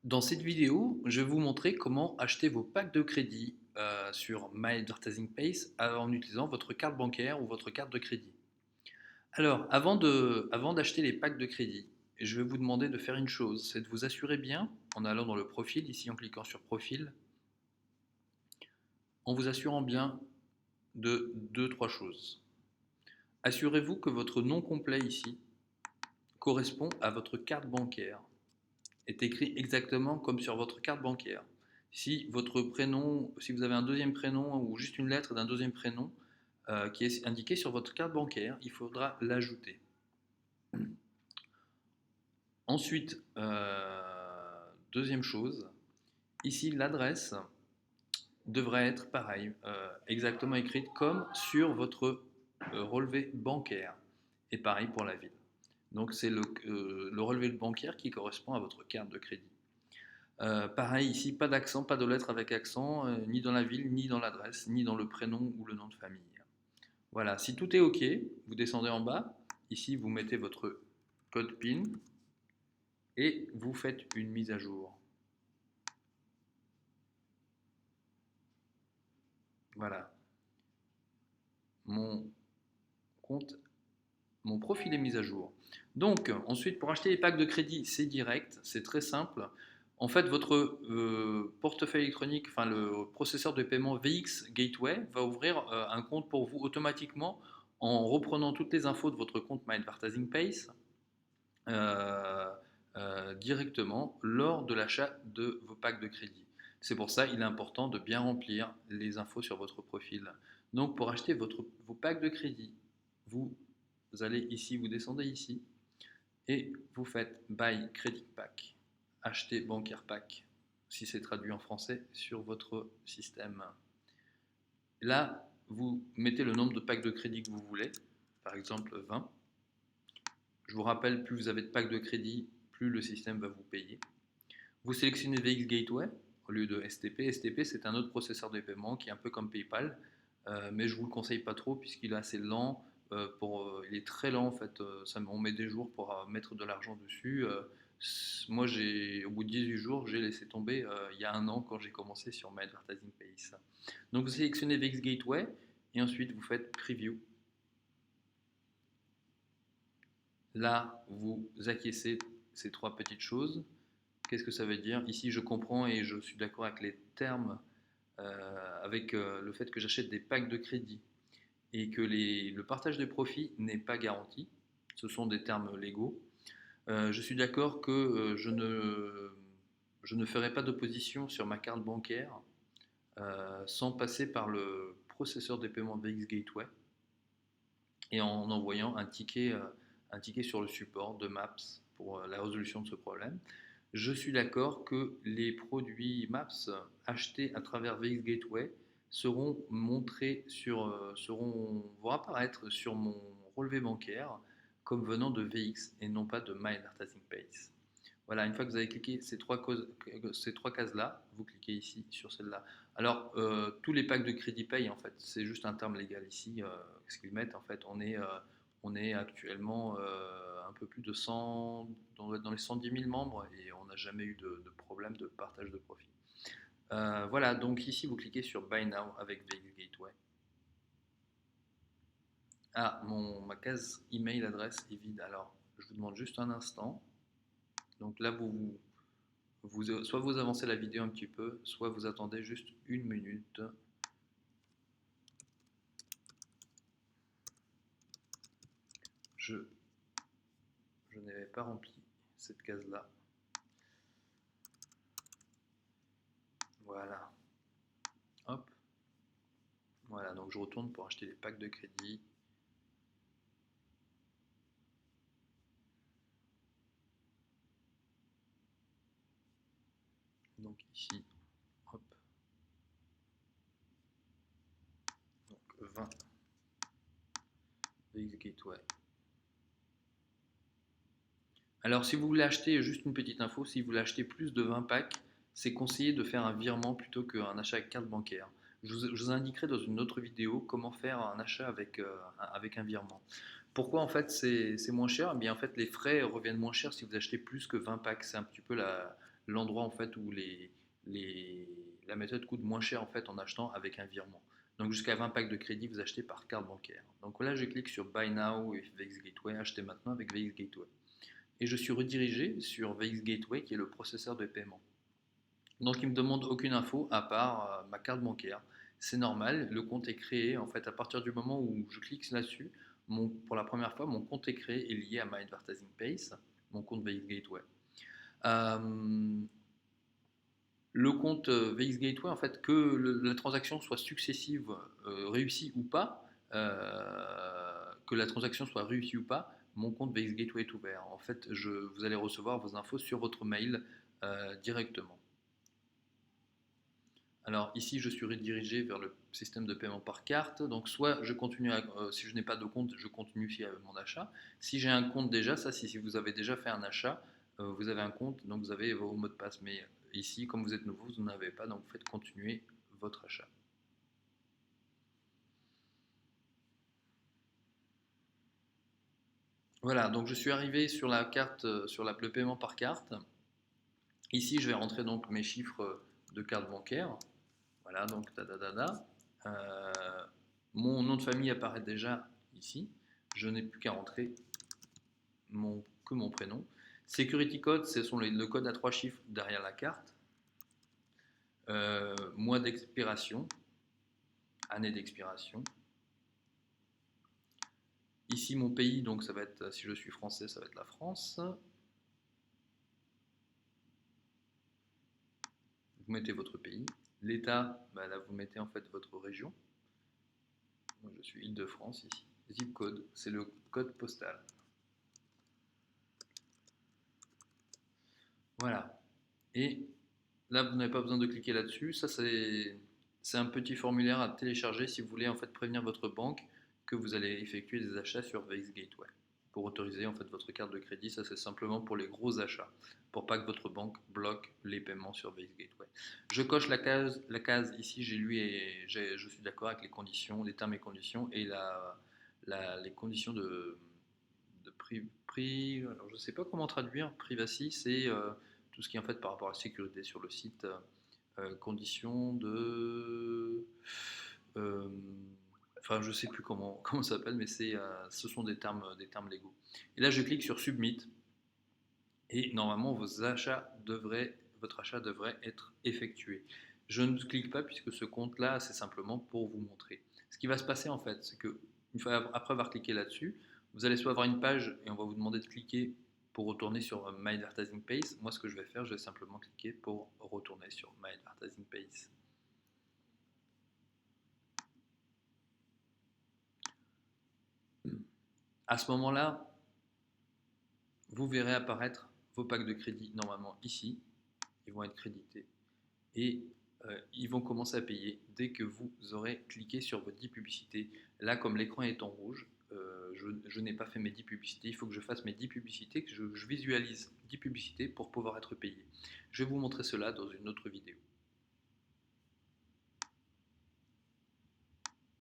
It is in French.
Dans cette vidéo, je vais vous montrer comment acheter vos packs de crédit sur My Advertising Pace en utilisant votre carte bancaire ou votre carte de crédit. Alors, avant d'acheter les packs de crédit, je vais vous demander de faire une chose, c'est de vous assurer bien, en allant dans le profil, ici en cliquant sur profil, en vous assurant bien de deux, trois choses. Assurez-vous que votre nom complet ici correspond à votre carte bancaire, est écrit exactement comme sur votre carte bancaire. Si votre prénom, si vous avez un deuxième prénom ou juste une lettre d'un deuxième prénom qui est indiqué sur votre carte bancaire, il faudra l'ajouter. Ensuite, deuxième chose, ici l'adresse devrait être pareil, exactement écrite comme sur votre relevé bancaire. Et pareil pour la ville. Donc c'est le relevé bancaire qui correspond à votre carte de crédit. Pareil ici, pas d'accent, pas de lettre avec accent, ni dans la ville, ni dans l'adresse, ni dans le prénom ou le nom de famille. Voilà, si tout est OK, vous descendez en bas. Ici, vous mettez votre code PIN et vous faites une mise à jour. Voilà, mon compte, mon profil est mis à jour. Donc, ensuite, pour acheter les packs de crédit, c'est direct, c'est très simple. En fait, votre portefeuille électronique, enfin le processeur de paiement VX Gateway va ouvrir un compte pour vous automatiquement en reprenant toutes les infos de votre compte My Advertising Pace euh, directement lors de l'achat de vos packs de crédit. C'est pour ça qu'il est important de bien remplir les infos sur votre profil. Donc pour acheter vos packs de crédit, vous allez ici, vous descendez ici et vous faites Buy Credit Pack, acheter bancaire pack, si c'est traduit en français, sur votre système. Là, vous mettez le nombre de packs de crédit que vous voulez, par exemple 20. Je vous rappelle, plus vous avez de packs de crédit, plus le système va vous payer. Vous sélectionnez VX Gateway au lieu de STP. STP, c'est un autre processeur de paiement qui est un peu comme PayPal, mais je ne vous le conseille pas trop puisqu'il est assez lent. Il est très lent en fait, on met des jours pour mettre de l'argent dessus. Moi, au bout de 18 jours, j'ai laissé tomber il y a un an quand j'ai commencé sur My Advertising Pace. Donc vous sélectionnez VX Gateway et ensuite vous faites Preview. Là, vous acquiescez ces trois petites choses. Qu'est-ce que ça veut dire? Ici, je comprends et je suis d'accord avec les termes, avec le fait que j'achète des packs de crédit et que le partage des profits n'est pas garanti. Ce sont des termes légaux. Je suis d'accord que je ne ferai pas d'opposition sur ma carte bancaire sans passer par le processeur de paiement VX Gateway et en envoyant un ticket sur le support de Maps pour la résolution de ce problème. Je suis d'accord que les produits Maps achetés à travers VX Gateway seront montrés vont apparaître sur mon relevé bancaire comme venant de VX et non pas de My Advertising Pace. Voilà, une fois que vous avez cliqué ces trois cases-là, vous cliquez ici sur celle-là. Alors, tous les packs de crédit paye, en fait, c'est juste un terme légal ici. Ce qu'ils mettent, en fait, on est actuellement un peu plus de 100, dans les 110 000 membres et on n'a jamais eu de problème de partage de profit. Voilà, donc ici, vous cliquez sur Buy Now avec VX Gateway. Ah, ma case email adresse est vide, alors je vous demande juste un instant. Donc là, soit vous avancez la vidéo un petit peu, soit vous attendez juste une minute. Je, je n'avais pas rempli cette case-là. Voilà. Hop. Voilà, donc je retourne pour acheter les packs de crédit. Donc ici, hop. Donc 20 VX Gateway. Alors si vous voulez acheter, juste une petite info, si vous voulez acheter plus de 20 packs, c'est conseillé de faire un virement plutôt qu'un achat avec carte bancaire. Je vous indiquerai dans une autre vidéo comment faire un achat avec un virement. Pourquoi en fait c'est moins cher? Eh bien en fait les frais reviennent moins cher si vous achetez plus que 20 packs. C'est un petit peu l'endroit en fait où la méthode coûte moins cher en fait en achetant avec un virement. Donc jusqu'à 20 packs de crédit, vous achetez par carte bancaire. Donc là, je clique sur Buy Now et VX Gateway, acheter maintenant avec VX Gateway. Et je suis redirigé sur VX Gateway qui est le processeur de paiement. Donc il me demande aucune info à part ma carte bancaire. C'est normal, le compte est créé. En fait, à partir du moment où je clique là-dessus, pour la première fois, mon compte est créé et lié à My Advertising Pace, mon compte VX Gateway. Euh, le compte VX Gateway, en fait, que la transaction soit successive, réussie ou pas, que la transaction soit réussie ou pas, mon compte VX Gateway est ouvert. En fait, vous allez recevoir vos infos sur votre mail directement. Alors ici, je suis redirigé vers le système de paiement par carte. Donc soit je continue, si je n'ai pas de compte, je continue avec mon achat. Si j'ai un compte déjà, ça, si vous avez déjà fait un achat, vous avez un compte, donc vous avez vos mots de passe. Mais ici, comme vous êtes nouveau, vous n'en avez pas, donc vous faites continuer votre achat. Voilà, donc je suis arrivé sur la carte, sur le paiement par carte. Ici, je vais rentrer donc mes chiffres de carte bancaire. Voilà, donc mon nom de famille apparaît déjà ici. Je n'ai plus qu'à rentrer que mon prénom. Security code, ce sont le code à 3 chiffres derrière la carte. Mois d'expiration, année d'expiration. Ici mon pays, donc ça va être, si je suis français, ça va être la France. Vous mettez votre pays. L'État, bah là vous mettez en fait votre région. Moi je suis Île-de-France ici. Zip code, c'est le code postal. Voilà. Et là, vous n'avez pas besoin de cliquer là-dessus. Ça, c'est un petit formulaire à télécharger si vous voulez en fait prévenir votre banque que vous allez effectuer des achats sur VX Gateway. Pour autoriser en fait votre carte de crédit, ça c'est simplement pour les gros achats, pour pas que votre banque bloque les paiements sur VX Gateway. Je coche la case ici, j'ai lu et je suis d'accord avec les conditions, les termes et conditions et les conditions de alors je ne sais pas comment traduire. Privacy, c'est tout ce qui est en fait par rapport à la sécurité sur le site. Conditions de. euh, enfin, je ne sais plus comment ça s'appelle, mais ce sont des termes légaux. Et là, je clique sur Submit. Et normalement, votre achat devrait être effectué. Je ne clique pas puisque ce compte-là, c'est simplement pour vous montrer. Ce qui va se passer en fait, c'est que une fois après avoir cliqué là-dessus, vous allez soit avoir une page et on va vous demander de cliquer pour retourner sur My Advertising Pace. Moi, ce que je vais faire, je vais simplement cliquer pour retourner sur My Advertising Pace. À ce moment-là, vous verrez apparaître vos packs de crédit normalement ici. Ils vont être crédités et ils vont commencer à payer dès que vous aurez cliqué sur vos 10 publicités. Là, comme l'écran est en rouge, je n'ai pas fait mes 10 publicités. Il faut que je fasse mes 10 publicités, que je visualise 10 publicités pour pouvoir être payé. Je vais vous montrer cela dans une autre vidéo.